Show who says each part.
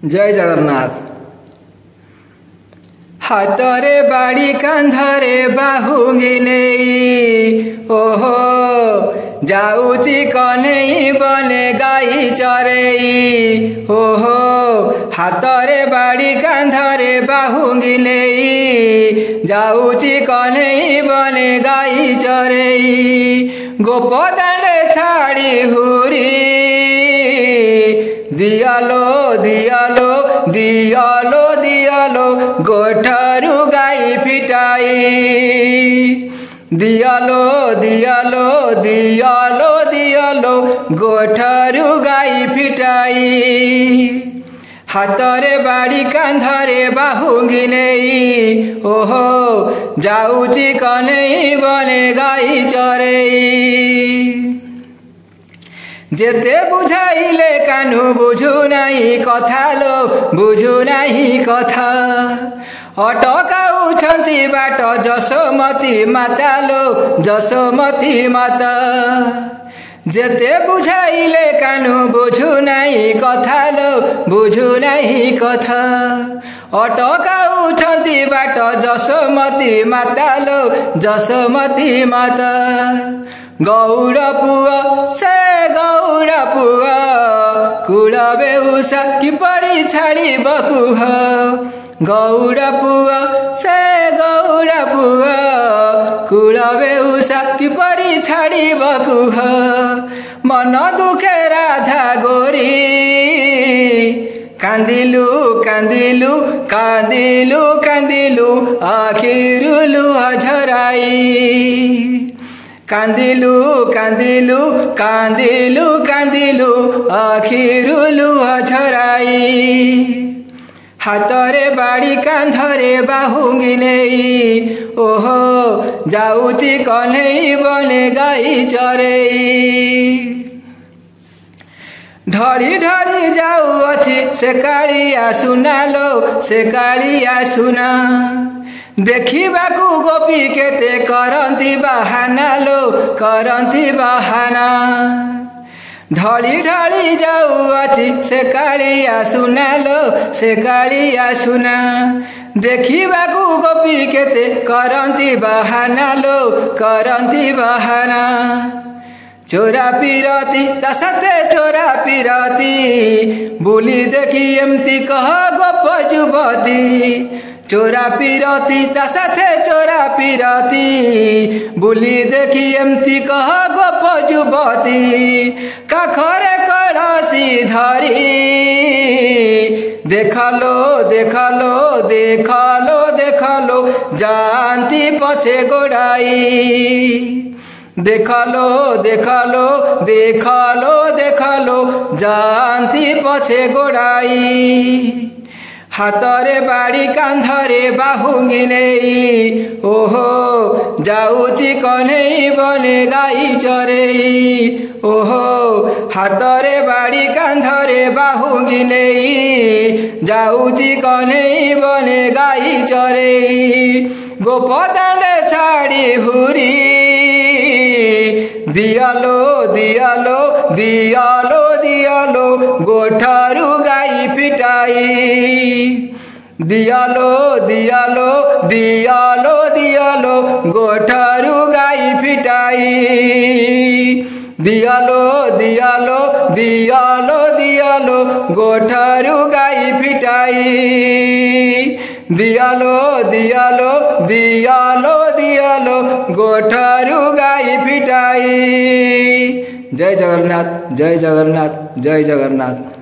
Speaker 1: जय जगन्नाथ। हाथरे बाड़ी कांधरे बाहुंगी नेई ओहो जाऊची कनेई बने गाई चरेई ओहो हाथरे बाड़ी कांधरे बाहुंगी नेई जाऊची कनेई बने गाई चरेई गोपदांडे छाड़ी हुरी दियालो दियालो दियालो दियालो गोठारू गाई फिटाई दियालो दियालो दियालो दियालो गोठारू गाई फिटाई हाथरे बाड़ी कांधरे बाहुंगी नेई ओहो जाऊची कनेई बने गाई चरेई जेते बुझाइले कानु बुझु नाही कथा लो बुझु नाही कथा अटकाउछन्ति बाट जसोमती माता लो जसोमती माता जेते बुझाइले कानु बुझु नाही कथा लो बुझु नाही कथा अटकाउछन्ति बाट जसोमती माता लो जसोमती माता गौड़ पुआ से गौड़ पुआ कुड़ा बेउसा कि परी छाड़ी बकुह गौड़ पुआ से गौड़ पुआ कुड़ा बेउसा कि परी छाड़ी बकुह मन दुखे राधा गोरी कांदिलु कांदिलु कांदिलु कांदिलु आखिर लुह झराई कांदिलु कांदिलु कांदिलु कांदिलु आखिर लुह झराई हाथरे बाड़ी कांधरे बाहुंगी नेई ओहो जाऊची कनेई बने गाई चरेई ढली ढली जाऊअछि से कालिया सुनालो से कालिया सुना देखिबाकू गोपी केते करंती बाहाना लो करंती बाहाना ढली ढली जाऊअछि से कालिया सुना लो से कालिया सुना देखिबाकू गोपी केते करंती बाहाना लो करंती बाहाना चोरा पीरती तसते चोरा पीरती बुली देखी एमती कह गोप जुबती चोरा पीरती तसते चोरा पीरती बुली देखी एमती कह गोप जुबती काखरे कलसी धरी देखलो देखलो देखलो देखलो जानती पछे गोड़ाई देखलो देखलो देखलो देखलो जानती पछे गोड़ाई हाथरे बाड़ी कांधरे बाहुंगी नेई ओहो जाऊची कनेई बने गाई चरेई ओहो हाथरे बाड़ी कांधरे बाहुंगी नेई जाऊची कनेई बने गाई चरेई गोपदांडे छाड़ी हुरी दियालो दियालो दियालो दियालो गोठारू गाई फिटाई दियालो दियालो दियालो दियालो गोठारू गाई फिटाई दियालो दियालो दियालो दियालो गोठारू गाई फिटाई दियालो दियालो दियालो दियालो गोठारू गाई फिटाई। जय जगन्नाथ जय जगन्नाथ जय जगन्नाथ।